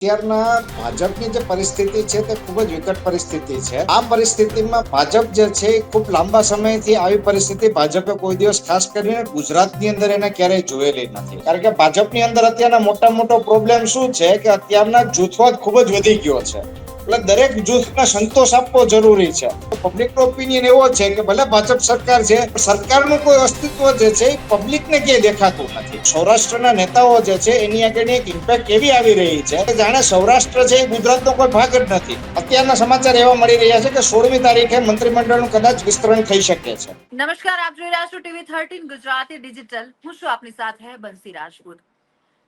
અત્યારના ભાજપની જે પરિસ્થિતિ છે તે ખૂબ જ વિકટ પરિસ્થિતિ છે. આ પરિસ્થિતિમાં ભાજપ જે છે એ ખૂબ લાંબા સમયથી આવી પરિસ્થિતિ ભાજપે કોઈ દિવસ ખાસ કરીને ગુજરાતની અંદર એને ક્યારેય જોયેલી નથી. કારણ કે ભાજપની અંદર અત્યારના મોટો પ્રોબ્લેમ શું છે કે અત્યારના જૂથવાદ ખૂબ જ વધી ગયો છે. એટલે દરેક જૂથને સંતોષ આપવો જરૂરી છે. પબ્લિકનો ઓપિનિયન એવો છે કે ભલે ભાજપ સરકાર છે, સરકારનું કોઈ અસ્તિત્વ જે છે એ પબ્લિકને ક્યાંય દેખાતું નથી. સૌરાષ્ટ્રના નેતાઓ જે છે એની આગળની એક ઇમ્પેક્ટ એવી આવી રહી છે કે જાણે સૌરાષ્ટ્ર છે એ ગુજરાતનો કોઈ ભાગ જ નથી. અત્યારના સમાચાર એવા મળી રહ્યા છે કે 16મી તારીખે મંત્રીમંડળનું કદાચ વિસ્તરણ થઈ શકે છે. નમસ્કાર, આપ જોઈ રહ્યા છો ટીવી 13 ગુજરાતી ડિજિટલ. હું છું આપની સાથે બંસી રાજપૂત.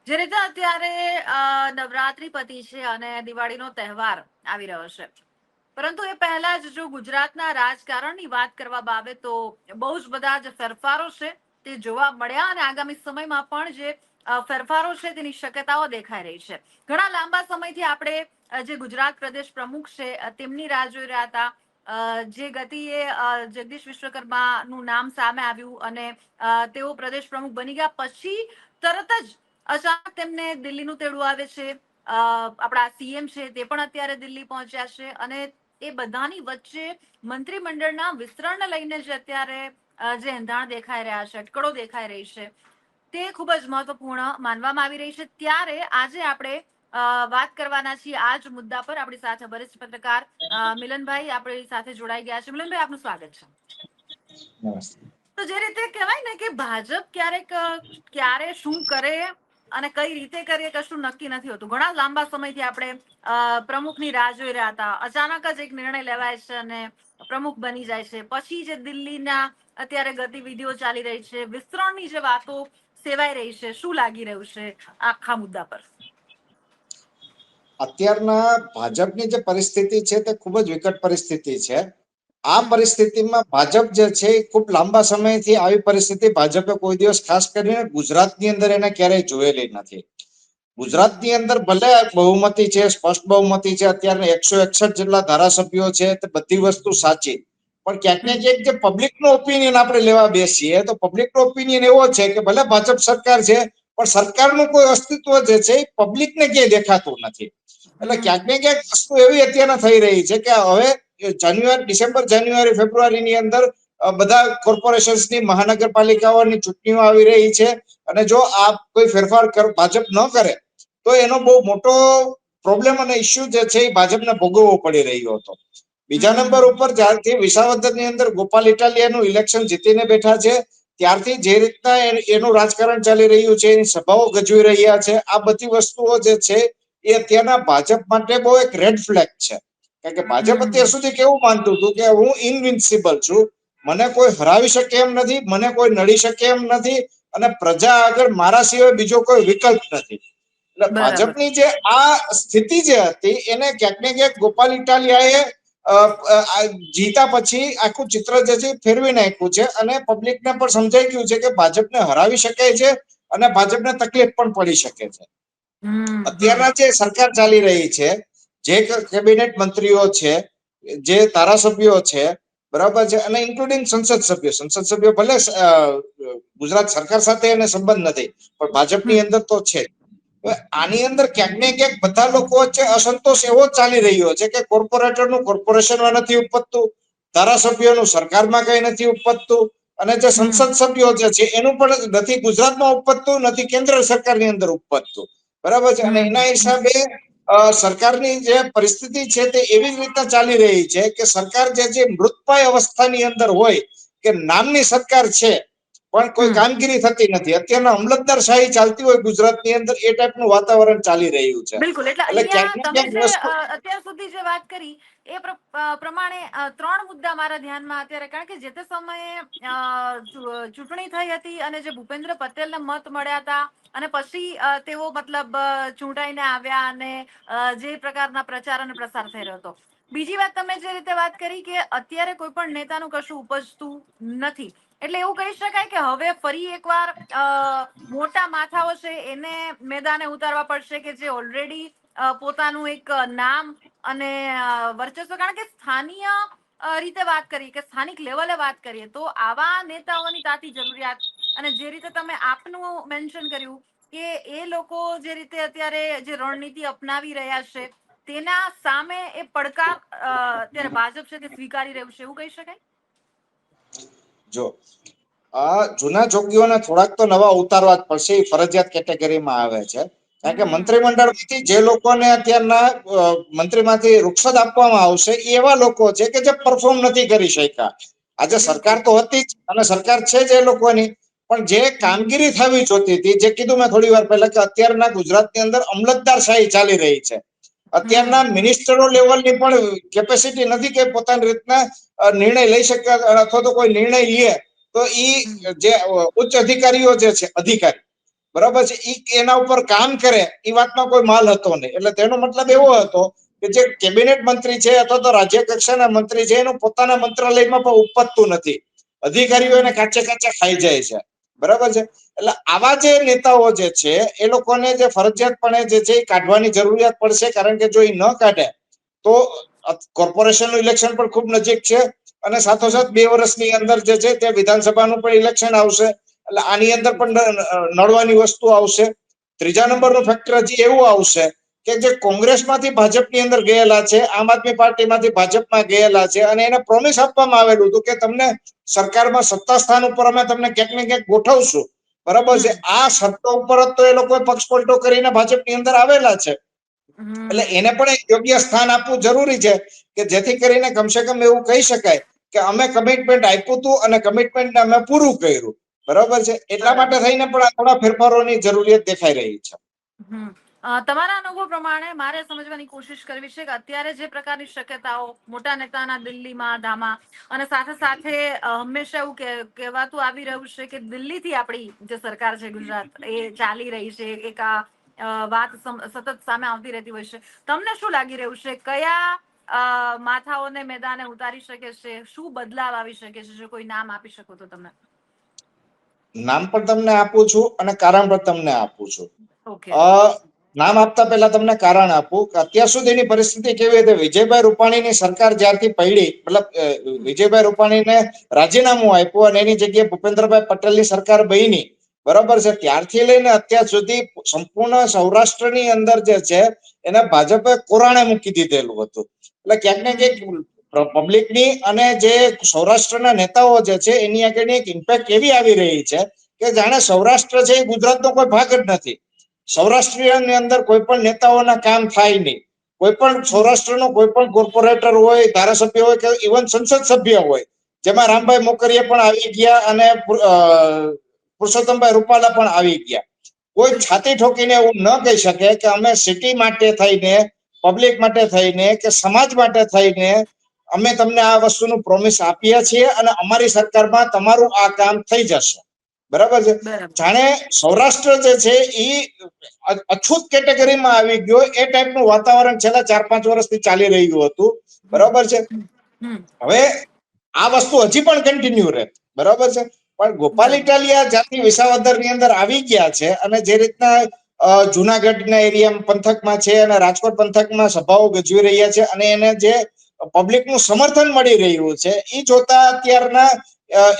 જે રીતે અત્યારે નવરાત્રી પતિ છે અને દિવાળીનો તહેવાર આવી રહ્યો છે, પરંતુ એ પહેલા જ જો ગુજરાતના રાજકારણની વાત કરવા બાબત તો બહુ જ બધા જે ફેરફારો છે તે જોવા મળ્યા અને આગામી સમયમાં પણ જે ફેરફારો છે તેની શક્યતાઓ દેખાઈ રહી છે. ઘણા લાંબા સમયથી આપણે જે ગુજરાત પ્રદેશ પ્રમુખ છે તેમની રાહ જોઈ રહ્યા હતા. જે ગતિએ જગદીશ વિશ્વકર્માનું નામ સામે આવ્યું અને તેઓ પ્રદેશ પ્રમુખ બની ગયા પછી તરત જ અચાનક તેમને દિલ્હીનું તેડું આવે છે. આપણા સીએમ છે તે પણ અત્યારે દિલ્હી પહોંચ્યા છે અને એ બધાની વચ્ચે મંત્રીમંડળના વિસ્તરણને લઈને જે અત્યારે જે એંધાણ દેખાઈ રહ્યા છે, અટકળો દેખાઈ રહી છે, તે ખૂબ જ મહત્વપૂર્ણ માનવામાં આવી રહી છે. ત્યારે આજે આપણે વાત કરવાના છીએ આ જ મુદ્દા પર. આપણી સાથે વરિષ્ઠ પત્રકાર મિલનભાઈ આપણી સાથે જોડાઈ ગયા છે. મિલનભાઈ, આપનું સ્વાગત છે. તો જે રીતે કહેવાય ને કે ભાજપ ક્યારે શું કરે અને કઈ રીતે કરીએ કશું નક્કી નથી હોતું. ઘણા લાંબા સમયથી આપણે પ્રમુખની રાહ જોઈ રહ્યા હતા. અચાનક જ એક નિર્ણય લેવાય છે અને પ્રમુખ બની જાય છે. પછી જે દિલ્હીના અત્યારે ગતિવિધિઓ ચાલી રહી છે, વિસ્તરણની જે વાતો સેવાઈ રહી છે, શું લાગી રહ્યું છે આખા મુદ્દા પર? અત્યારના ભાજપની જે પરિસ્થિતિ છે તે ખૂબ જ વિકટ પરિસ્થિતિ છે. આ પરિસ્થિતિમાં ભાજપ જે છે એ ખૂબ લાંબા સમયથી આવી પરિસ્થિતિ ભાજપે કોઈ દિવસ ખાસ કરીને ગુજરાતની અંદર એને ક્યારેય જોયેલી નથી. ગુજરાતની અંદર ભલે બહુમતી છે, સ્પષ્ટ બહુમતી છે, અત્યારે 161 જેટલા ધારાસભ્યો છે, તે બધી વસ્તુ સાચી, પણ ક્યાંક ને ક્યાંક જે પબ્લિકનો ઓપિનિયન આપણે લેવા બેસીએ તો પબ્લિકનો ઓપિનિયન એવો છે કે ભલે ભાજપ સરકાર છે, પણ સરકારનું કોઈ અસ્તિત્વ જે છે એ પબ્લિકને ક્યાંય દેખાતું નથી. એટલે ક્યાંક ને ક્યાંક વસ્તુ એવી અત્યારના થઈ રહી છે કે હવે ડિસેમ્બર, જાન્યુઆરી, ફેબ્રુઆરીની અંદર બધા કોર્પોરેશન્સની, મહાનગરપાલિકાઓની ચૂંટણીઓ આવી રહી છે અને જો આ કોઈ ફેરફાર ભાજપ ન કરે તો એનો બહુ મોટો પ્રોબ્લેમ અને ઇસ્યુ જે છે એ ભાજપને ભોગવવો પડી રહ્યો હતો. બીજા નંબર ઉપર જ્યારથી વિસાવદરની અંદર ગોપાલ ઇટાલિયાનું ઇલેક્શન જીતીને બેઠા છે ત્યારથી જે રીતના એનું રાજકારણ ચાલી રહ્યું છે, એની સભાઓ ગજવી રહ્યા છે, આ બધી વસ્તુઓ જે છે એ અત્યારના ભાજપ માટે બહુ એક રેડ ફ્લેગ છે. કારણ કે ભાજપ અત્યાર સુધી કેવું માનતું હતું કે હું ઇનવિન્સિબલ છું, મને કોઈ હરાવી શકે એમ નથી, મને કોઈ નડી શકે એમ નથી અને પ્રજા આગળ મારા સિવાય બીજો કોઈ વિકલ્પ નથી. એટલે ભાજપની જે આ સ્થિતિ જે હતી એને ક્યાંક ને ક્યાંક ગોપાલ ઇટાલિયાએ જીતા પછી આખું ચિત્ર જે છે ફેરવી નાખ્યું છે અને પબ્લિકને પણ સમજાઈ ગયું છે કે ભાજપને હરાવી શકાય છે અને ભાજપને તકલીફ પણ પડી શકે છે. અત્યારના જે સરકાર ચાલી રહી છે, જે કેબિનેટ મંત્રીઓ છે, જે ધારાસભ્યો છે, બરાબર છે, અને ઇન્ક્લુડિંગ સંસદ સભ્યો ભલે ગુજરાત સરકાર સાથે એને સંબંધ નથી પણ ભાજપની અંદર તો છે. આની અંદર ક્યાંક ને ક્યાંક બધા લોકો વચ્ચે અસંતોષ એવો ચાલી રહ્યો છે કે કોર્પોરેટરનું કોર્પોરેશનમાં નથી ઉપજતું, ધારાસભ્યોનું સરકારમાં કઈ નથી ઉપજતું અને જે સંસદ સભ્યો જે છે એનું પણ નથી ગુજરાતમાં ઉપજતું, નથી કેન્દ્ર સરકારની અંદર ઉપજતું. બરાબર છે. અને એના હિસાબે સરકારની જે પરિસ્થિતિ છે તે એવી જ રીતના ચાલી રહી છે કે સરકાર જે મૃતપાય અવસ્થાની અંદર હોય કે નામની સરકાર છે પણ કોઈ કામગીરી થતી નથી. અત્યારના અમલતદાર શાહી ચાલતી હોય ગુજરાતની અંદર એ ટાઈપનું વાતાવરણ ચાલી રહ્યું છે. બિલકુલ. એટલે ક્યાંક અહીંયા ને તમે ક્યાંક જે વસ્તુ અત્યાર સુધી જે વાત કરી એ પ્રમાણે ત્રણ મુદ્દા મારા ધ્યાનમાં અત્યારે, કારણ કે જે તે સમયે ચૂંટણી થઈ હતી અને જે ભૂપેન્દ્ર પટેલને મત મળ્યા હતા અને પછી તેઓ મતલબ ચૂંટાઈને આવ્યા અને જે પ્રકારના પ્રચાર અને પ્રસાર થઈ રહ્યો હતો. બીજી વાત, તમે જે રીતે વાત કરી કે અત્યારે કોઈ પણ નેતાનું કશું ઉપજતું નથી, એટલે એવું કહી શકાય કે હવે ફરી એકવાર મોટા માથાઓ છે એને મેદાને ઉતારવા પડશે કે જે ઓલરેડી પોતાનું એક નામ અને વર્ચસ્વ, કારણ કે સ્થાનીય રીતે વાત કરીએ કે સ્થાનિક લેવલે વાત કરીએ તો આવા નેતાઓની તાતી જરૂરિયાત. અને જે રીતે તમે આપનું મેન્શન કર્યું કે એ લોકો જે રીતે અત્યારે જે રણનીતિ અપનાવી રહ્યા છે તેના સામે એ પડકાર અત્યારે ભાજપ છે તે સ્વીકારી રહ્યું છે, એવું કહી શકાય? જો આ જૂના જોગીઓને થોડાક તો નવા ઉતારવા જ પડશે, એ ફરજિયાત કેટેગરીમાં આવે છે. કારણ કે મંત્રીમંડળમાંથી જે લોકોને અત્યારના મંત્રીમાંથી રૂક્ષત આપવામાં આવશે એ એવા લોકો છે કે જે પરફોર્મ નથી કરી શક્યા. આજે સરકાર તો હતી જ અને સરકાર છે જ એ લોકોની, પણ જે કામગીરી થવી જોતી હતી, જે કીધું મેં થોડી વાર પહેલા કે અત્યારના ગુજરાતની અંદર અમલતદારશાહી ચાલી રહી છે. અત્યારના મિનિસ્ટરો લેવલની પણ કેપેસિટી નથી કે પોતાની રીતના નિર્ણય લઈ શકે, અથવા તો કોઈ નિર્ણય લે તો ઈ જે ઉચ્ચ અધિકારીઓ જે છે અધિકારી બરાબર છે ઈ એના ઉપર કામ કરે એ વાતનો કોઈ માલ હતો નહીં. એટલે તેનો મતલબ એવો હતો કે જે કેબિનેટ મંત્રી છે અથવા તો રાજ્ય કક્ષાના મંત્રી છે એનું પોતાના મંત્રાલયમાં પણ ઉપજતું નથી. અધિકારીઓ એને કાચે કાચા ખાઈ જાય છે, બરાબર છે. એટલે આવા જે નેતાઓ જે છે એ લોકોને જે ફરજિયાતપણે જે છે એ કાઢવાની જરૂરિયાત પડશે. કારણ કે જો એ ન કાઢે તો કોર્પોરેશનનું ઇલેક્શન પણ ખૂબ નજીક છે અને સાથોસાથ 2 વર્ષની અંદર જે છે તે વિધાનસભાનું પણ ઇલેક્શન આવશે. એટલે આની અંદર પણ નડવાની વસ્તુ આવશે. ત્રીજા નંબરનું ફેક્ટર હજી એવું આવશે કે જે કોંગ્રેસમાંથી ભાજપની અંદર ગયેલા છે, આમ આદમી પાર્ટીમાંથી ભાજપમાં ગયેલા છે અને એને પ્રોમિસ આપવામાં આવેલું હતું કે તમને સરકારમાં સત્તા સ્થાન ઉપર અમે તમને ક્યાંક ને ક્યાંક ગોઠવશું, બરાબર છે. આ સત્તા ઉપર જ તો એ લોકો પક્ષ પલટો કરીને ભાજપની અંદર આવેલા છે. એટલે એને પણ એક યોગ્ય સ્થાન આપવું જરૂરી છે કે જેથી કરીને કમસે કમ એવું કહી શકાય કે અમે કમિટમેન્ટ આપ્યું હતું અને કમિટમેન્ટ અમે પૂરું કર્યું, બરાબર છે. એટલા માટે થઈને પણ આ થોડા ફેરફારોની જરૂરિયાત દેખાઈ રહી છે. તમારા અનુભવ પ્રમાણે મારે સમજવાની કોશિશ કરવી છે કે અત્યારે જે પ્રકારની શક્યતાઓ મોટા નેતાના દિલ્હીમાં ધામા અને સાથે સાથે હંમેશા એવું કહેવાતું આવી રહ્યું છે કે દિલ્હીથી આપણી જે સરકાર છે ગુજરાત એ ચાલી રહી છે, એક આ વાત સતત સામે આવતી રહેતી હોય છે. તમને શું લાગી રહ્યું છે, કયા માથાઓને મેદાને ઉતારી શકે છે, શું બદલાવ આવી શકે છે? જો કોઈ નામ આપી શકો તો તમે. નામ પણ તમને આપું છું અને કારણ પણ તમને આપું છું. ઓકે. નામ આપતા પહેલા તમને કારણ આપું કે અત્યાર સુધીની પરિસ્થિતિ કેવી હતી. વિજયભાઈ રૂપાણીની સરકાર જ્યારથી પડી, મતલબ વિજયભાઈ રૂપાણીને રાજીનામું આપ્યું અને એની જગ્યાએ ભૂપેન્દ્રભાઈ પટેલની સરકાર બની, બરાબર છે, ત્યારથી લઈને અત્યાર સુધી સંપૂર્ણ સૌરાષ્ટ્રની અંદર જે છે એને ભાજપે કોરાણે મૂકી દીધેલું હતું. એટલે ક્યાંક ને ક્યાંક પબ્લિકની અને જે સૌરાષ્ટ્રના નેતાઓ જે છે એની આગળની એક ઇમ્પેક્ટ એવી આવી રહી છે કે જાણે સૌરાષ્ટ્ર છે એ ગુજરાતનો કોઈ ભાગ જ નથી. સૌરાષ્ટ્રની અંદર કોઈ પણ નેતાઓના કામ થાય નહીં. કોઈ પણ સૌરાષ્ટ્રનો કોઈ પણ કોર્પોરેટર હોય, ધારાસભ્ય હોય કે ઇવન સંસદ સભ્ય હોય, જેમાં રામભાઈ મોકરિયા પણ આવી ગયા અને પુરુષોત્તમભાઈ રૂપાલા પણ આવી ગયા. કોઈ છાતી ઠોકીને એવું ન કહી શકે કે અમે સિટી માટે થઈને, પબ્લિક માટે થઈને કે સમાજ માટે થઈને અમે તમને આ વસ્તુનું પ્રોમિસ આપીએ છીએ અને અમારી સરકારમાં તમારું આ કામ થઈ જશે, બરાબર છે. જાણે સૌરાષ્ટ્ર જે છે એ અછૂત કેટેગરીમાં આવી ગયો એ ટાઈપનું વાતાવરણ છેલ્લા 4-5 વર્ષથી ચાલી રહ્યું હતું, બરાબર છે. હવે આ વસ્તુ હજી પણ કન્ટિન્યુ રહે, બરાબર છે. પણ ગોપાલ ઇટાલિયા જ્યાંથી વિસાવદરની અંદર આવી ગયા છે અને જે રીતના જુનાગઢના એરિયા પંથકમાં છે અને રાજકોટ પંથકમાં સભાઓ ગજવી રહ્યા છે અને એને જે પબ્લિકનું સમર્થન મળી રહ્યું છે એ જોતા અત્યારના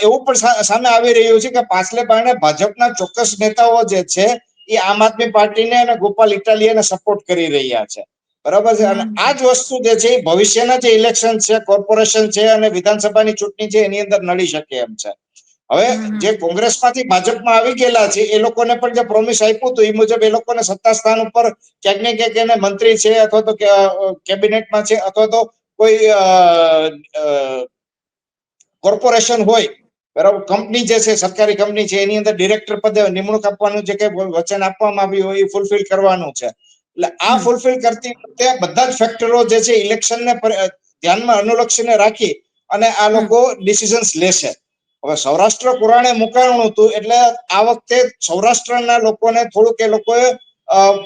એવું પણ સામે આવી રહ્યું છે કે પાછલે બારણે ભાજપના ચોક્કસ નેતાઓ જે છે એ આમ આદમી પાર્ટીને અને ગોપાલ ઇટાલિયાને સપોર્ટ કરી રહ્યા છે, બરાબર છે. અને આ જ વસ્તુ જે છે એ ભવિષ્યના જે ઇલેક્શન છે, કોર્પોરેશન છે અને વિધાનસભાની ચૂંટણી છે એની અંદર નડી શકે એમ છે. હવે જે કોંગ્રેસમાંથી ભાજપમાં આવી ગયેલા છે એ લોકોને પણ જે પ્રોમિસ આપ્યું હતું એ મુજબ એ લોકોને સત્તા સ્થાન ઉપર ક્યાંક ને ક્યાંક એને મંત્રી છે અથવા તો કેબિનેટમાં છે અથવા તો કોઈ કોર્પોરેશન હોય, બરાબર, કંપની જે છે સરકારી કંપની છે એની અંદર ડિરેક્ટર પદે નિમણૂક આપવાનું જે કઈ વચન આપવામાં આવ્યું હોય એ ફૂલફિલ કરવાનું છે. એટલે આ ફૂલફિલ કરતી વખતે બધા જ ફેક્ટરો જે છે ઇલેક્શનને ધ્યાનમાં અનુલક્ષીને રાખી અને આ લોકો ડિસિઝન્સ લેશે. હવે સૌરાષ્ટ્ર પુરાણે મુકાણું હતું એટલે આ વખતે સૌરાષ્ટ્રના લોકોને થોડુંક એ લોકોએ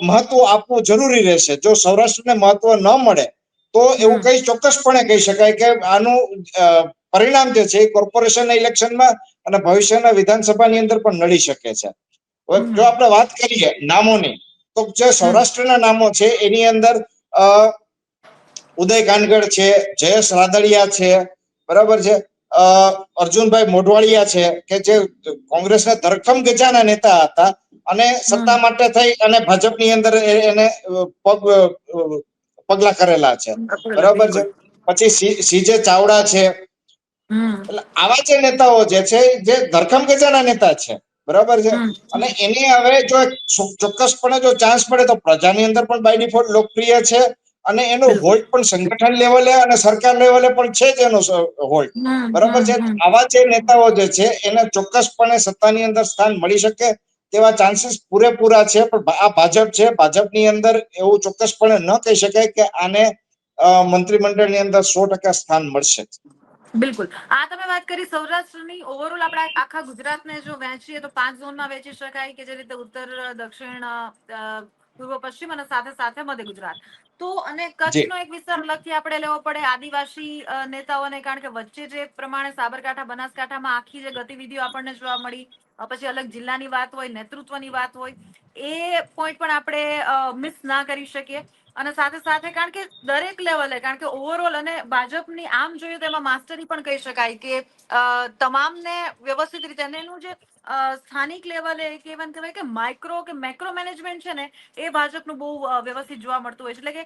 મહત્વ આપવું જરૂરી રહેશે. જો સૌરાષ્ટ્રને મહત્વ ન મળે તો એવું કઈ ચોક્કસપણે કહી શકાય કે આનું પરિણામ જે છે એ કોર્પોરેશનના ઇલેક્શનમાં અને ભવિષ્યના વિધાનસભાની અંદર પણ નડી શકે છે. હવે જો આપણે વાત કરીએ નામોની, તો જે સૌરાષ્ટ્રના નામો છે એની અંદર ઉદય કાનગડ છે, જયેશ રાદડિયા છે, બરાબર છે, અર્જુનભાઈ મોઢવાડિયા છે કે જે કોંગ્રેસના ધરખમ ગજાના નેતા હતા અને સત્તા માટે થઈ અને ભાજપની અંદર એને પગલા કરેલા છે, બરાબર છે. પછી સીજે ચાવડા છે, એટલે આવા જે નેતાઓ જે છે જે ધરખમ ગજાના નેતા છે, બરાબર છે. અને એની હવે જો ચોક્કસપણે જો ચાન્સ મળે તો પ્રજાની અંદર પણ બાય ડિફોલ્ટ લોકપ્રિય છે અને એનો હોલ્ડ પણ સંગઠન લેવલે અને સરકાર લેવલે પણ છે જ એનો હોલ્ડ, બરાબર છે. આવા જે નેતાઓ જે છે એને ચોક્કસપણે સત્તાની અંદર સ્થાન મળી શકે તેવા ચાન્સીસ પૂરેપૂરા છે. પણ આ ભાજપ છે, ભાજપની અંદર એવું ચોક્કસપણે ન કહી શકાય કે આને મંત્રીમંડળની અંદર 100% સ્થાન મળશે. બિલકુલ. આ તમે વાત કરી સૌરાષ્ટ્રની. ઓવરઓલ આપણે આખા ગુજરાતને જો વહેંચીએ તો 5 ઝોનમાં વહેંચી શકાય કે જે રીતે ઉત્તર, દક્ષિણ, પૂર્વ, પશ્ચિમ અને સાથે સાથે મધ્ય ગુજરાત. તો અને જી કચ્છનો એક વિસ્તાર અલગથી આપણે લેવો પડે આદિવાસી નેતાઓને, કારણ કે વચ્ચે જે પ્રમાણે સાબરકાંઠા, બનાસકાંઠામાં આખી જે ગતિવિધિઓ આપણને જોવા મળી, પછી અલગ જિલ્લાની વાત હોય, નેતૃત્વની વાત હોય, એ પોઈન્ટ પણ આપણે મિસ ના કરી શકીએ. અને સાથે સાથે કારણ કે દરેક લેવલે, કારણ કે ઓવરઓલ અને ભાજપની આમ જોઈએ તો એમાં માસ્ટરી પણ કહી શકાય કે તમામને વ્યવસ્થિત રીતે, અને એનું જે સ્થાનિક લેવલે કહેવાય કે માઇક્રો કે મેક્રો મેનેજમેન્ટ છે ને, એ ભાજપનું બહુ વ્યવસ્થિત જોવા મળતું હોય છે. એટલે કે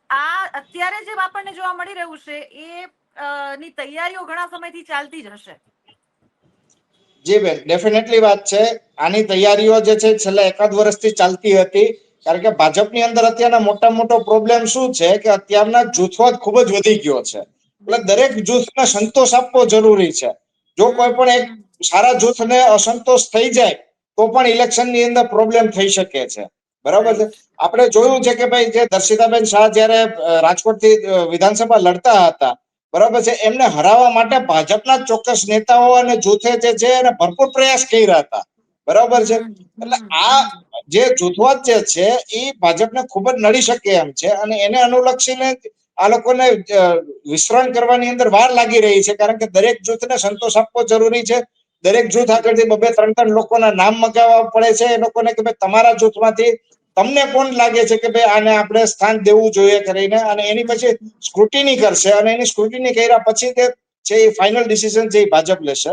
આ અત્યારે જે આપણને જોવા મળી રહ્યું છે એ ની તૈયારીઓ ઘણા સમયથી ચાલતી જ હશે. જી બેન, ડેફિનેટલી વાત છે. આની તૈયારીઓ જે છે છેલ્લા એકાદ વર્ષથી ચાલતી હતી, કારણ કે ભાજપની અંદર અત્યારના મોટો પ્રોબ્લેમ શું છે કે અત્યારના જૂથવાદ ખૂબ જ વધી ગયો છે. એટલે દરેક જૂથને સંતોષ આપવો જરૂરી છે. જો કોઈ પણ એક સારા જૂથને અસંતોષ થઈ જાય તો પણ ઇલેક્શનની અંદર પ્રોબ્લેમ થઈ શકે છે, બરાબર છે. આપણે જોયું છે કે ભાઈ જે દર્શિતાબેન શાહ જયારે રાજકોટથી વિધાનસભા લડતા હતા, બરાબર છે, એમને હરાવવા માટે ભાજપના ચોક્કસ નેતાઓ અને જૂથે જે છે એને ભરપૂર પ્રયાસ કર્યા હતા, બરાબર છે. એટલે આ જે જૂથવાદ જે છે એ ભાજપને ખૂબ જ નડી શકે એમ છે અને એને અનુલક્ષીને આ લોકોને વિસ્તરણ કરવાની અંદર વાર લાગી રહી છે, કારણ કે દરેક જૂથને સંતોષ આપવો જરૂરી છે. દરેક જૂથ આગળથી 2-3 લોકોના નામ મગાવવા પડે છે એ લોકોને કે ભાઈ તમારા જૂથમાંથી તમને કોણ લાગે છે કે ભાઈ આને આપણે સ્થાન દેવું જોઈએ કરીને, અને એની પછી સ્ક્રુટિની કરશે અને એની સ્ક્રુટિની કર્યા પછી તે છે એ ફાઇનલ ડિસિઝન જે ભાજપ લેશે.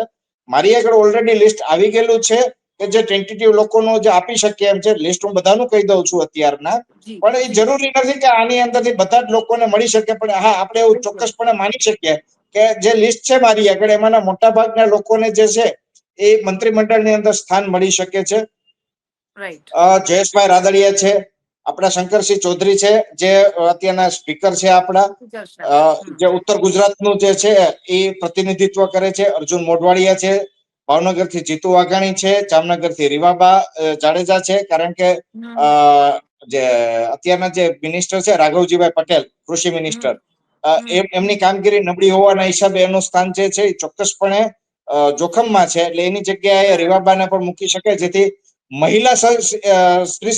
મારી આગળ ઓલરેડી લિસ્ટ આવી ગયેલું છે કે જે ટેન્ટેટિવ લોકોનું જે આપી શકીએ એમ છે. લિસ્ટ હું બધાનું કહી દઉં છું અત્યારના, પણ એ જરૂરી નથી કે આની અંદરથી બધા જ લોકોને મળી શકે. પણ હા, આપણે એવું ચોક્કસપણે માની શકીએ કે જે લિસ્ટ છે મારી આગળ, એમાંના મોટા ભાગના લોકોને જે છે એ મંત્રીમંડળની અંદર સ્થાન મળી શકે છે. જયેશભાઈ રાદડિયા છે, આપણા શંકરસિંહ ચૌધરી છે જે અત્યારના સ્પીકર છે આપણા, જે ઉત્તર ગુજરાતનું જે છે એ પ્રતિનિધિત્વ કરે છે. અર્જુન મોઢવાડિયા છે, ભાવનગરથી જીતુ વાઘાણી છે, જામનગરથી રીવાબા જાડેજા છે, કારણ કે જે અત્યારના જે મિનિસ્ટર છે રાઘવજીભાઈ પટેલ, કૃષિ મિનિસ્ટર, એમની કામગીરી નબળી હોવાના હિસાબે એનું સ્થાન જે છે એ ચોક્કસપણે જોખમમાં છે. એટલે એની જગ્યાએ રીવાબાને પણ મૂકી શકે, જેથી મહિલા સ્ત્રી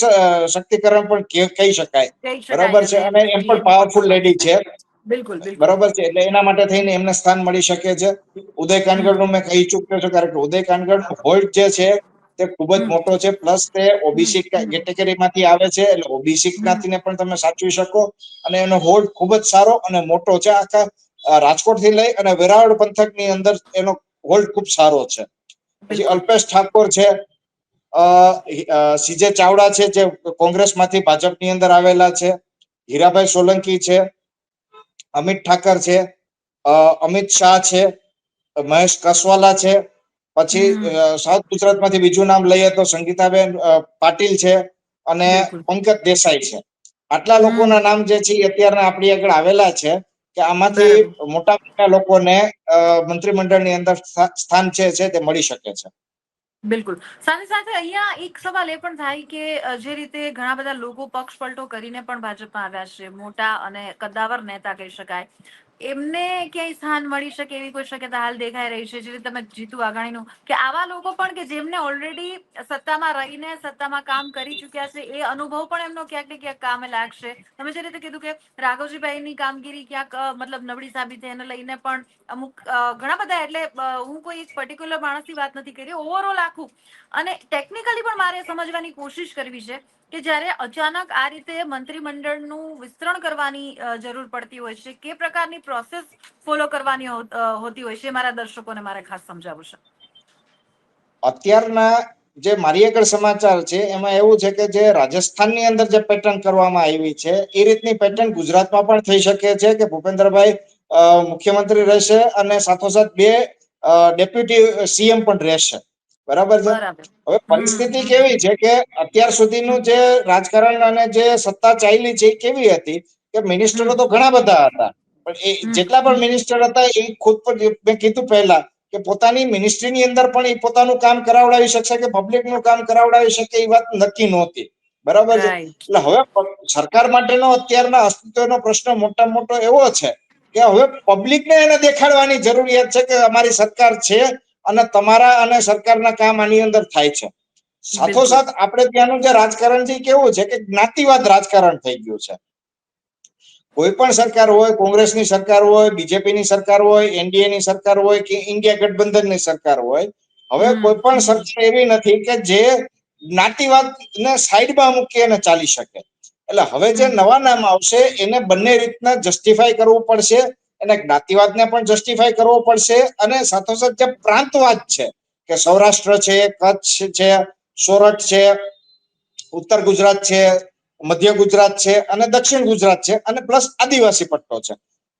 શક્તિકરણ પણ કહી શકાય, બરોબર છે. અને એમ પણ પાવરફુલ લેડી છે, બરોબર છે. એટલે એના માટે થઈને એમને સ્થાન મળી શકે છે. ઉદય કાનગડ નું મેં કહી ચૂક્યો છું, કારણ કે ઉદય કાનગડ નો હોલ્ડ જે છે તે ખૂબ જ મોટો છે. પ્લસ તે ઓબીસી કેટેગરીમાંથી આવે છે, એટલે ઓબીસી જ્ઞાતિને પણ તમે સાચવી શકો અને એનો હોલ્ડ ખૂબ જ સારો અને મોટો છે. આખા રાજકોટ થી લઈ અને વેરાવળ પંથક ની અંદર એનો હોલ્ડ ખૂબ સારો છે. પછી અલ્પેશ ઠાકોર છે, સીજે ચાવડા છે જે કોંગ્રેસ માંથી ભાજપની અંદર આવેલા છે, હીરાભાઈ સોલંકી છે, અમિત ઠાકર છે, અમિત શાહ છે, મહેશ કસવાલા છે. પછી સાઉથ ગુજરાતમાંથી બીજું નામ લઈએ તો સંગીતાબેન પાટીલ છે અને પંકજ દેસાઈ છે. આટલા લોકોના નામ જે છે અત્યારના આપણી આગળ આવેલા છે કે આમાંથી મોટા મોટા લોકોને મંત્રીમંડળની અંદર સ્થાન છે તે મળી શકે છે. બિલકુલ. સાથે સાથે અહીંયા એક સવાલ એ પણ થાય કે જે રીતે ઘણા બધા લોકો પક્ષ પલટો કરીને પણ ભાજપમાં આવ્યા છે, મોટા અને કદ્દાવર નેતા કહી શકાય, એમને ક્યાંય સ્થાન મળી શકે એવી કોઈ શક્યતા હાલ દેખાઈ રહી છે? જે રીતે તમે જીતુ વાઘાણીનું, કે આવા લોકો પણ કે જેમને ઓલરેડી સત્તામાં રહીને સત્તામાં કામ કરી ચુક્યા છે, એ અનુભવ પણ એમનો ક્યાંક ને ક્યાંક કામે લાગશે. તમે જે રીતે કીધું કે રાઘવજીભાઈની કામગીરી ક્યાંક મતલબ નબળી સાબિત થઈ, એને લઈને પણ અમુક ઘણા બધા, એટલે હું કોઈ એક પર્ટિક્યુલર માણસની વાત નથી કરી, ઓવરઓલ આખું અને ટેકનિકલી પણ મારે સમજવાની કોશિશ કરવી છે કે જ્યારે અચાનક આ રીતે મંત્રીમંડળનું વિસ્તરણ કરવાની જરૂર પડતી હોય છે, કે પ્રકારની પ્રોસેસ ફોલો કરવાની હોતી હોય છે, મારા દર્શકોને મારે ખાસ સમજાવવું છે. અત્યારના જે મારી આગળ સમાચાર છે એમાં એવું છે કે જે રાજસ્થાનની અંદર જે પેટર્ન કરવામાં આવી છે એ રીતની પેટર્ન ગુજરાતમાં પણ થઈ શકે છે કે ભૂપેન્દ્રભાઈ મુખ્યમંત્રી રહેશે અને સાથોસાથ બે ડેપ્યુટી સીએમ પણ રહેશે. બરાબર છે. હવે પરિસ્થિતિ કેવી છે કે અત્યાર સુધીનું જે રાજકારણ અને જે સત્તા ચાલી છે એ કેવી હતી કે મિનિસ્ટરો તો ઘણા બધા હતા, પણ એ જેટલા પણ મિનિસ્ટર હતા એ ખુદ પણ મેં કીધું પહેલા કે પોતાની મિનિસ્ટ્રીની અંદર પણ એ પોતાનું કામ કરાવડાવી શકશે કે પબ્લિકનું કામ કરાવડાવી શકે એ વાત નક્કી નહોતી. બરાબર છે. એટલે હવે સરકાર માટેનો અત્યારના અસ્તિત્વનો પ્રશ્ન મોટામાં મોટો એવો છે કે હવે પબ્લિકને એને દેખાડવાની જરૂરિયાત છે કે અમારી સરકાર છે અને તમારા અને સરકારના કામ આની અંદર થાય છે. સાથોસાથ આપણે ત્યાંનું જે રાજકારણ છે કેવું છે કે જ્ઞાતિવાદ રાજકારણ થઈ ગયું છે. કોઈ પણ સરકાર હોય, કોંગ્રેસની સરકાર હોય, બીજેપીની સરકાર હોય, એનડીએની સરકાર હોય કે ઇન્ડિયા ગઠબંધનની સરકાર હોય, હવે કોઈ પણ સરકાર એવી નથી કે જે જ્ઞાતિવાદને સાઈડમાં મૂકી અને ચાલી શકે. એટલે હવે જે નવા નામ આવશે એને બંને રીતના જસ્ટિફાય કરવું પડશે. એને જ્ઞાતિવાદને પણ જસ્ટિફાય કરવો પડશે અને સાથોસાથ જે પ્રાંતવાદ છે કે સૌરાષ્ટ્ર છે, કચ્છ છે, સોરઠ છે, ઉત્તર ગુજરાત છે, મધ્ય ગુજરાત છે અને દક્ષિણ ગુજરાત છે અને પ્લસ આદિવાસી પટ્ટો છે.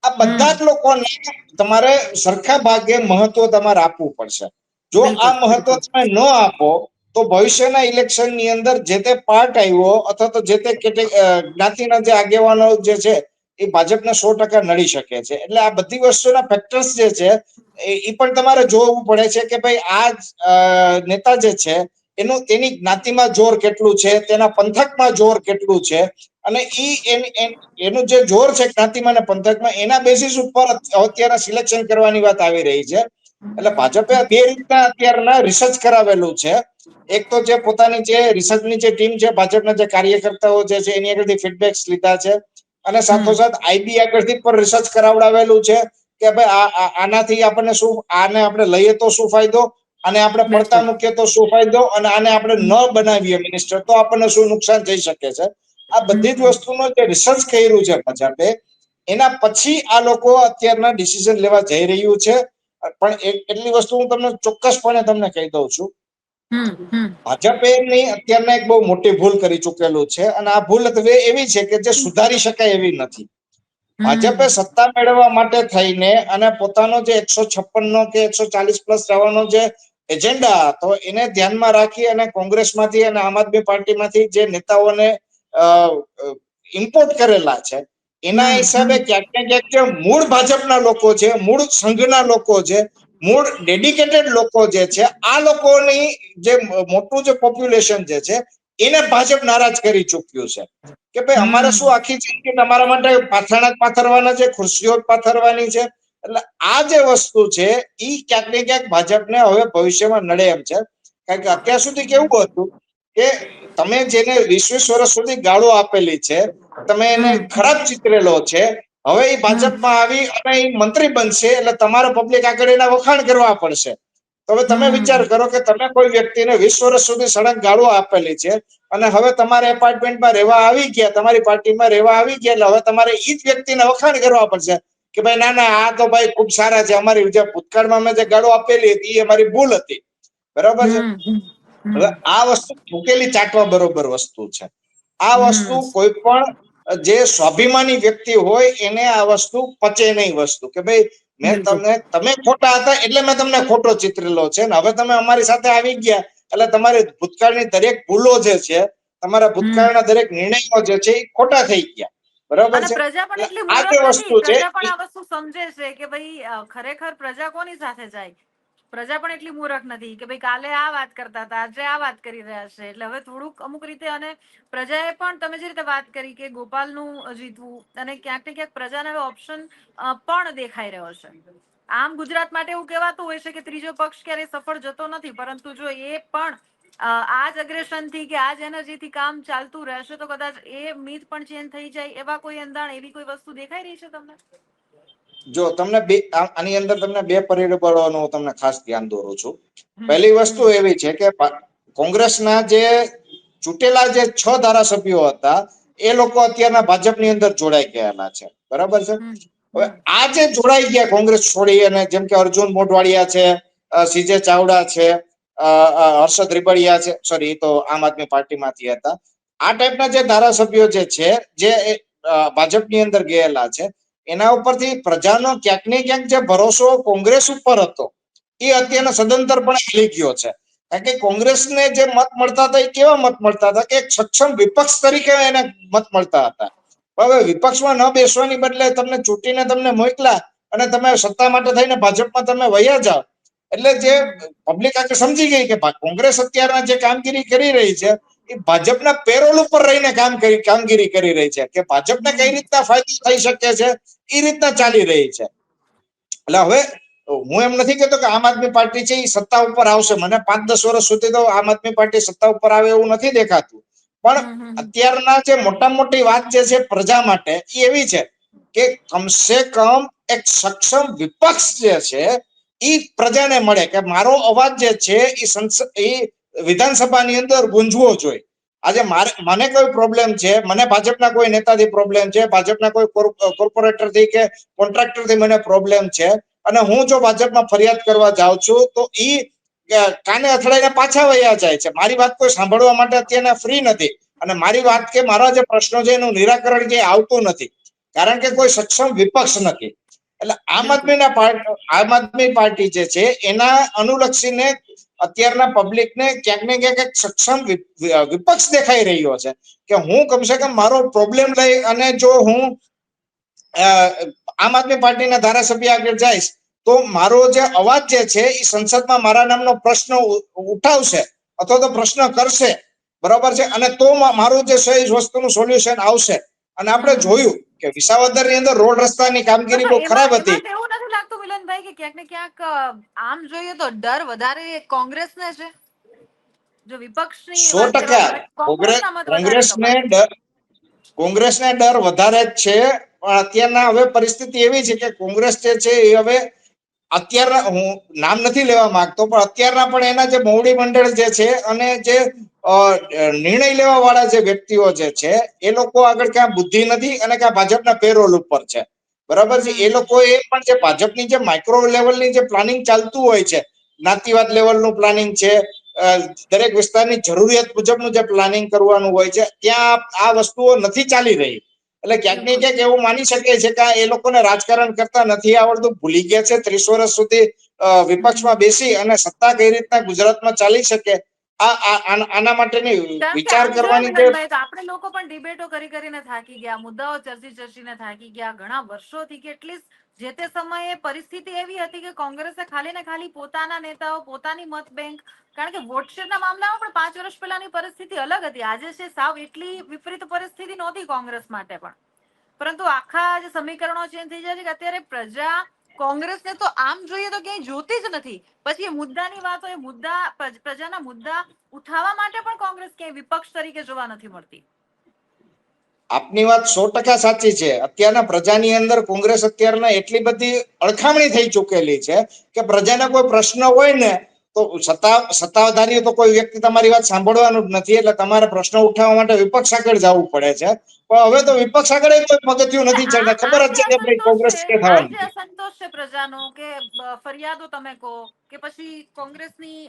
આ બધા જ લોકોને તમારે સરખા ભાગે મહત્વ તમારે આપવું પડશે. જો આ મહત્વ તમે ન આપો તો ભવિષ્યના ઇલેક્શનની અંદર જે તે પાર્ટ આવ્યો અથવા તો જે તે જ્ઞાતિના જે આગેવાનો જે છે એ ભાજપને 100% નડી શકે છે. એટલે આ બધી વસ્તુના ફેક્ટર્સ જે છે એ પણ તમારે જોવું પડે છે કે ભાઈ આ નેતા જે છે એનું તેની જ્ઞાતિમાં જોર કેટલું છે, તેના પંથકમાં જોર કેટલું છે અને એનું જે જોર છે જ્ઞાતિમાં અને પંથકમાં એના બેસિસ ઉપર અત્યારે સિલેક્શન કરવાની વાત આવી રહી છે. એટલે ભાજપે બે રીતના અત્યારના રિસર્ચ કરાવેલું છે. એક તો જે પોતાની જે રિસર્ચની જે ટીમ છે, ભાજપના જે કાર્યકર્તાઓ જે છે એની આગળથી ફીડબેક્સ લીધા છે અને સાથોસાથ આઈબી આગળથી પણ રિસર્ચ કરાવડાવેલું છે કે ભાઈ આનાથી આપણને શું, આને આપણે લઈએ તો શું ફાયદો, અને આપણે પડતા મૂકીએ તો શું ફાયદો, અને આને આપણે ન બનાવીએ મિનિસ્ટર તો આપણને શું નુકસાન થઈ શકે છે. આ બધી જ વસ્તુનો જે રિસર્ચ કર્યું છે ભાજપે, એના પછી આ લોકો અત્યારના ડિસિઝન લેવા જઈ રહ્યું છે. પણ એટલી વસ્તુ હું તમને ચોક્કસપણે તમને કહી દઉં છું, ભાજપે ની અત્યારના એક બહુ મોટી ભૂલ કરી ચૂકેલું છે અને આ ભૂલ એવી છે કે જે સુધારી શકાય એવી નથી. ભાજપે સત્તા મેળવવા માટે થઈને અને પોતાનો જે 156 નો કે 140+ જવાનો જે એજન્ડા હતો એને ધ્યાનમાં રાખી અને કોંગ્રેસમાંથી અને આમ આદમી પાર્ટીમાંથી જે નેતાઓને ઇમ્પોર્ટ કરેલા છે એના હિસાબે ક્યાંક ને ક્યાંક જે મૂળ ભાજપના લોકો છે, મૂળ સંઘના લોકો છે, મૂળ ડેડિકેટેડ લોકો જે છે, આ લોકોની જે મોટું જે પોપ્યુલેશન જે છે એને ભાજપ નારાજ કરી ચૂક્યું છે કે ભાઈ અમારે શું આખી જિંદગી તમારા માટે પાથરણા જ પાથરવાના છે, ખુરશીઓ જ પાથરવાની છે. એટલે આ જે વસ્તુ છે ઈ ક્યાંક ને ક્યાંક ભાજપને હવે ભવિષ્યમાં નડે એમ છે. કારણ કે અત્યાર સુધી કેવું હતું કે તમે જેને 20-20 વર્ષ સુધી ગાળો આપેલી છે, તમે એને ખરાબ ચિતરેલો છે, હવે એ ભાજપમાં આવી અને એ મંત્રી બનશે એટલે તમારે પબ્લિક આગળ એના વખાણ કરવા પડશે. તો હવે તમે વિચાર કરો કે તમે કોઈ વ્યક્તિને 20 વર્ષ સુધી સળંગ ગાળો આપેલી છે અને હવે તમારે એપાર્ટમેન્ટમાં રહેવા આવી ગયા, તમારી પાર્ટીમાં રહેવા આવી ગયા, એટલે હવે તમારે ઈ જ વ્યક્તિને વખાણ કરવા પડશે કે ભાઈ ના ના આ તો ભાઈ ખૂબ સારા છે, અમારી જે ભૂતકાળમાં અમે જે ગાળો આપેલી હતી એ અમારી ભૂલ હતી. બરાબર છે. હવે આ વસ્તુ મૂકેલી ચાટવા બરોબર વસ્તુ છે. આ વસ્તુ કોઈ પણ જે સ્વાભિમાની વ્યક્તિ હોય એને આ વસ્તુ પચે નહીં વસ્તુ કે ભાઈ તમે ખોટા હતા એટલે મેં તમને ખોટો ચિતરેલો છે ને હવે તમે અમારી સાથે આવી ગયા એટલે તમારી ભૂતકાળની દરેક ભૂલો જે છે, તમારા ભૂતકાળના દરેક નિર્ણયો જે છે એ ખોટા થઈ ગયા. બરાબર અને છે. પ્રજા પણ એટલે એટલી આ જે મૂરખ નથી, વસ્તુ છે પ્રજા પણ આ વસ્તુ સમજે છે કે ભાઈ ખરેખર પ્રજા કોની સાથે જાય. પ્રજા પણ એટલી મૂરખ નથી કે ભાઈ કાલે આ વાત કરતા હતા, આજે આ વાત કરી રહ્યા છે. એટલે હવે થોડુંક અમુક રીતે અને પ્રજાએ પણ તમે જે રીતે વાત કરી કે ગોપાલનું જીતવું અને ક્યાંક ને ક્યાંક પ્રજાને હવે ઓપ્શન પણ દેખાઈ રહ્યો છે. આમ ગુજરાત માટે એવું કહેવાતું હોય છે કે ત્રીજો પક્ષ ક્યારેય સફળ જતો નથી, પરંતુ જો એ પણ આ જ અગ્રેશનથી કે આ જ એનર્જીથી કામ ચાલતું રહેશે તો કદાચ એ મીત પણ ચેન્જ થઈ જાય એવા કોઈ અંદાણ, એવી કોઈ વસ્તુ દેખાઈ રહી છે તમને? જો તમને આની અંદર તમને બે પરિબળોનું તમને ખાસ ધ્યાન દોરું છું. પહેલી વસ્તુ એવી છે કે કોંગ્રેસના જે ચૂંટેલા જે 6 ધારાસભ્યો હતા એ લોકો અત્યારના ભાજપની અંદર જોડાઈ ગયેલા છે, બરાબર છે. હવે આ જે જોડાઈ ગયા કોંગ્રેસ છોડી, અને જેમ કે અર્જુન મોઢવાડિયા છે, સીજે ચાવડા છે, હર્ષદ રીબડિયા છે, સોરી એ તો આમ આદમી પાર્ટીમાંથી હતા. આ ટાઈપના જે ધારાસભ્યો જે છે જે ભાજપની અંદર ગયેલા છે, એના ઉપરથી પ્રજાનો ક્યાંક ને ક્યાંક જે ભરોસો કોંગ્રેસ ઉપર હતો એ અત્યારના સદંતરપણે ખીલી ગયો છે. કારણ કે કોંગ્રેસને જે મત મળતા હતા એ કેવા મત મળતા હતા કે એક સક્ષમ વિપક્ષ તરીકે એને મત મળતા હતા. હવે વિપક્ષમાં ન બેસવાની બદલે તમને ચૂંટીને તમને મોકલા અને તમે સત્તા માટે થઈને ભાજપમાં તમે વયા જાઓ, એટલે જે પબ્લિક આજે સમજી ગઈ કે કોંગ્રેસ અત્યારના જે કામગીરી કરી રહી છે એ ભાજપના પેરોલ ઉપર રહીને કામગીરી કરી રહી છે, કે ભાજપને કઈ રીતના ફાયદો થઈ શકે છે એ રીતના ચાલી રહી છે. એટલે હવે હું એમ નથી કહેતો કે આમ આદમી પાર્ટી છે એ સત્તા ઉપર આવશે, મને 5-10 વર્ષ સુધી તો આમ આદમી પાર્ટી સત્તા ઉપર આવે એવું નથી દેખાતું, પણ અત્યારના જે મોટા મોટી વાત જે છે પ્રજા માટે એ એવી છે કે કમસે કમ એક સક્ષમ વિપક્ષ જે છે એ પ્રજાને મળે, કે મારો અવાજ જે છે એ વિધાનસભાની અંદર ગુંજવો જોઈએ. આજે મને કોઈ પ્રોબ્લેમ છે, મને ભાજપના કોઈ નેતાથી પ્રોબ્લેમ છે, ભાજપના કોઈ કોર્પોરેટર થી કે કોન્ટ્રાક્ટર થી મને પ્રોબ્લેમ છે, અને હું જો ભાજપમાં ફરિયાદ કરવા જાઉં છું તો ઈ કાને અથડાઈને પાછા વયા જાય છે. મારી વાત કોઈ સાંભળવા માટે અત્યારે ફ્રી નથી, અને મારી વાત કે મારા જે પ્રશ્નો છે એનું નિરાકરણ જે આવતું નથી, કારણ કે કોઈ સક્ષમ વિપક્ષ નથી. એટલે આમ આદમી પાર્ટી જે છે એના અનુલક્ષીને અત્યારના પબ્લિકને ક્યાંક ને ક્યાંક એક સક્ષમ વિપક્ષ દેખાઈ રહ્યો છે, કે હું કમસે કમ મારો પ્રોબ્લેમ લઈ અને જો હું આમ આદમી પાર્ટીના ધારાસભ્ય આગળ જઈશ તો મારો જે અવાજ જે છે એ સંસદમાં મારા નામનો પ્રશ્ન ઉઠાવશે અથવા તો પ્રશ્ન કરશે, બરાબર છે, અને તો મારું જે છે એ વસ્તુનું સોલ્યુશન આવશે. અને આપણે જોયું કે વિસાવદરની અંદર રોડ રસ્તાની કામગીરી બહુ ખરાબ હતી. એમાં એવું નથી લાગતું મિલનભાઈ કે ક્યાંક ને ક્યાંક આમ જોઈએ તો ડર વધારે કોંગ્રેસને છે? જો વિપક્ષની વાત 100% કરવામાં આવે કોંગ્રેસના મત વધારે કમાય. કોંગ્રેસને ડર વધારે જ છે, પણ અત્યારના હવે પરિસ્થિતિ એવી છે કે કોંગ્રેસ જે છે એ હવે અત્યારના, હું નામ નથી લેવા માંગતો, પણ અત્યારના પણ એના જે મોવડી મંડળ જે છે અને જે નિર્ણય લેવા વાળા જે વ્યક્તિઓ જે છે એ લોકો આગળ ક્યાં બુદ્ધિ નથી અને ક્યાં ભાજપના પેરોલ ઉપર છે, બરાબર છે. એ લોકો એ પણ જે ભાજપની જે માઇક્રો લેવલની જે પ્લાનિંગ ચાલતું હોય છે, જ્ઞાતિવાદ લેવલનું પ્લાનિંગ છે, દરેક વિસ્તારની જરૂરિયાત મુજબનું જે પ્લાનિંગ કરવાનું હોય છે, ત્યાં આ વસ્તુઓ નથી ચાલી રહી. એટલે ક્યાંક ને ક્યાંક એવું માની શકે છે કે એ લોકોને રાજકારણ કરતા નથી આવડતું, ભૂલી ગયા છે 30 વર્ષ સુધી વિપક્ષમાં બેસી અને સત્તા કઈ રીતના ગુજરાતમાં ચાલી શકે આના માટેની કારણ કે વિચાર આમ જોયો કરવાની જે મિલનભાઈ તો આપણે લોકો પણ ડિબેટો કરીને થાકી ગયા, મુદ્દાઓ ચર્ચીને થાકી ગયા ઘણા વર્ષોથી, કે એટલીસ્ટ જે તે સમયે પરિસ્થિતિ એવી હતી કે કોંગ્રેસે ખાલી ને ખાલી પોતાના નેતાઓ, પોતાની મત બેંક, કારણ કે વોટશેરના મામલામાં પણ 5 વર્ષ પહેલાની પરિસ્થિતિ અલગ હતી. આજે છે સાવ એટલી વિપરીત પરિસ્થિતિ નહોતી કોંગ્રેસ માટે પણ, પરંતુ આખા જે સમીકરણો ચેન્જ થઈ જાય છે કે અત્યારે પ્રજા કોંગ્રેસને તો આમ જોઈએ તો ક્યાંય જોતી જ નથી. પછી એ મુદ્દાની વાત હોય, મુદ્દા પ્રજાના મુદ્દા ઉઠાવવા માટે પણ કોંગ્રેસ ક્યાંય વિપક્ષ તરીકે જોવા નથી મળતી. આપની વાત 100% સાચી છે. અત્યારના પ્રજાની અંદર કોંગ્રેસ અત્યારના એટલી બધી અડખામણી થઈ ચૂકેલી છે કે પ્રજાને કોઈ પ્રશ્ન હોય ને તો સત્તાધારીઓ તો કોઈ વ્યક્તિ તમારી વાત સાંભળવાનું જ નથી, એટલે તમારે પ્રશ્ન ઉઠાવવા માટે વિપક્ષ આગળ જવું પડે છે. પણ હવે તો વિપક્ષ આગળ કોઈ પગથિયું નથી ચાલતા, ખબર જ છે કે કોંગ્રેસ કે થવાની છે. અસંતોષ છે પ્રજાનો, કે ફરિયાદો તમે કહો કે પછી કોંગ્રેસની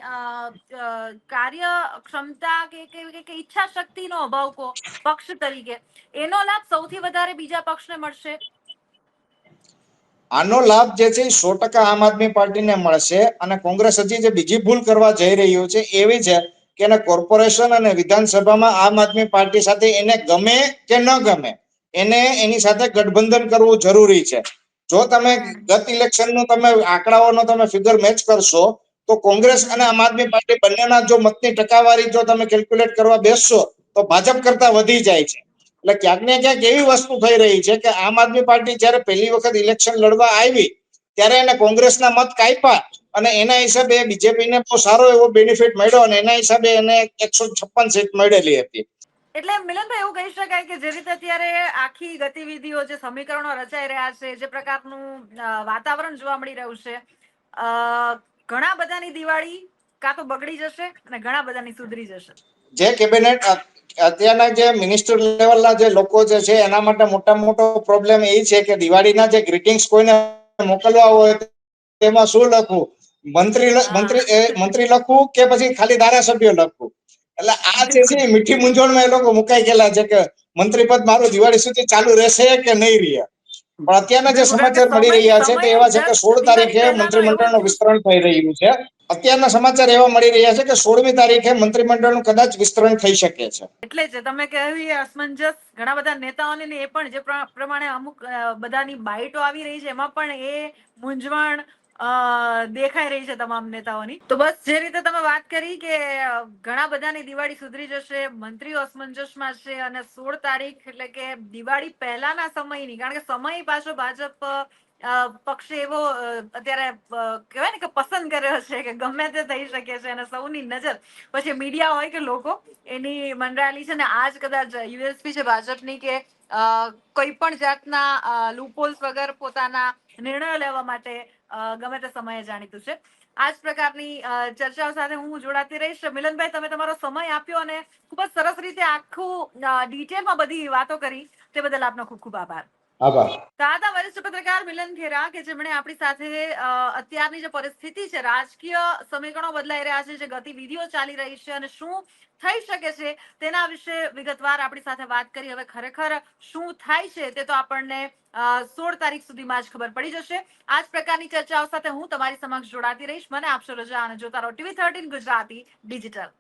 કાર્ય ક્ષમતા કે ઈચ્છા શક્તિનો અભાવ કહો પક્ષ તરીકે, એનો લાભ સૌથી વધારે બીજા પક્ષને મળશે. આનો લાભ જે છે 100% આમ આદમી પાર્ટીને મળશે. અને કોંગ્રેસ હજી જે બીજી ભૂલ કરવા જઈ રહ્યું છે એવી છે કે એને કોર્પોરેશન અને વિધાનસભામાં આમ આદમી પાર્ટી સાથે એને ગમે કે ન ગમે એને એની સાથે ગઠબંધન કરવું જરૂરી છે. જો તમે ગત ઇલેક્શનનું તમે આંકડાઓનો તમે ફિગર મેચ કરશો તો કોંગ્રેસ અને આમ આદમી પાર્ટી બંનેના જો મતની ટકાવારી જો તમે કેલ્ક્યુલેટ કરવા બેસશો તો ભાજપ કરતા વધી જાય છે. એટલે ક્યાંક ને ક્યાંક એવી વસ્તુ થઈ રહી છે કે આમ આદમી પાર્ટી જયારે પહેલી વખત ઇલેક્શન લડવા આવી ત્યારે એને કોંગ્રેસના મત કાપ્યા અને એના હિસાબે બીજેપીને બહુ સારો એવો બેનિફિટ મળ્યો અને એના હિસાબે એને 156 સીટ મળેલી હતી. એટલે મિલનભાઈ એવું કહી શકાય કે જે રીતે અત્યારે આખી ગતિવિધિઓ, જે સમીકરણો રચાઈ રહ્યા છે, જે પ્રકારનું વાતાવરણ જોવા મળી રહ્યું છે, ઘણા બધાની દિવાળી કાં તો બગડી જશે અને ઘણા બધાની સુધરી જશે. જે કેબિનેટ અત્યારના જે મિનિસ્ટર લેવલના જે લોકો જે છે એના માટે મોટામાં મોટો પ્રોબ્લેમ એ છે કે દિવાળીના જે ગ્રીટિંગ્સ કોઈને મોકલવા હોય તેમાં શું લખવું, મંત્રી લખવું કે પછી ખાલી ધારાસભ્ય લખવું. એટલે આ જે છે મીઠી મૂંઝવણમાં એ લોકો મુકાઈ ગયેલા છે કે મંત્રી પદ મારું દિવાળી સુધી ચાલુ રહેશે કે નહીં રહે. પણ અત્યારના જે સમાચાર મળી રહ્યા છે તે એવા છે કે 16 તારીખે મંત્રીમંડળનું વિસ્તરણ થઈ રહ્યું છે. અત્યારના સમાચાર એવા મળી રહ્યા છે કે 16મી તારીખે મંત્રીમંડળનું કદાચ વિસ્તરણ થઈ શકે છે. એટલે જ તમે કહ્યું એ અસમંજસ ઘણા બધા નેતાઓને એ પણ જે પ્રમાણે અમુક બધાની બાઇટો આવી રહી છે એમાં પણ એ મૂંઝવણ દેખાઈ રહી છે તમામ નેતાઓની. તો બસ જે રીતે તમે વાત કરી કે ઘણા બધાની દિવાળી સુધરી જશે, મંત્રીઓ અસમંજસમાં છે અને 16 તારીખ એટલે કે દિવાળી પહેલાના સમયની, કારણ કે સમય પાછો ભાજપ પક્ષે એવો અત્યારે કહેવાય ને કે પસંદ કર્યો છે કે ગમે તે થઈ શકે છે અને સૌની નજર પછી મીડિયા હોય કે લોકો એની મંડરાયેલી છે. ને આજ કદાચ યુએસપી છે ભાજપની કે કોઈ પણ જાતના લૂપહોલ્સ વગર પોતાના નિર્ણયો લેવા માટે ગમે તે સમયે જાણીતું છે. આ જ પ્રકારની ચર્ચાઓ સાથે હું જોડાતી રહીશ. મિલનભાઈ, તમે તમારો સમય આપ્યો અને ખૂબ જ સરસ રીતે આખું ડિટેલમાં બધી વાતો કરી તે બદલ આપનો ખૂબ ખૂબ આભાર. આભાર. દાદા વરિષ્ઠ પત્રકાર મિલન ખેરા કે જેમણે આપણી સાથે અત્યારની જે પરિસ્થિતિ છે, રાજકીય સમીકરણો બદલાઈ રહ્યા છે, જે ગતિવિધિઓ ચાલી રહી છે અને શું થઈ શકે છે તેના વિશે વિગતવાર આપણી સાથે વાત કરી. હવે ખરેખર શું થાય છે તે તો આપણને 16 તારીખ સુધીમાં જ ખબર પડી જશે. આ જ પ્રકારની ચર્ચાઓ સાથે હું તમારી સમક્ષ જોડાતી રહીશ. મને આપશો રજા અને જોતા રહો TV13 ગુજરાતી ડિજિટલ.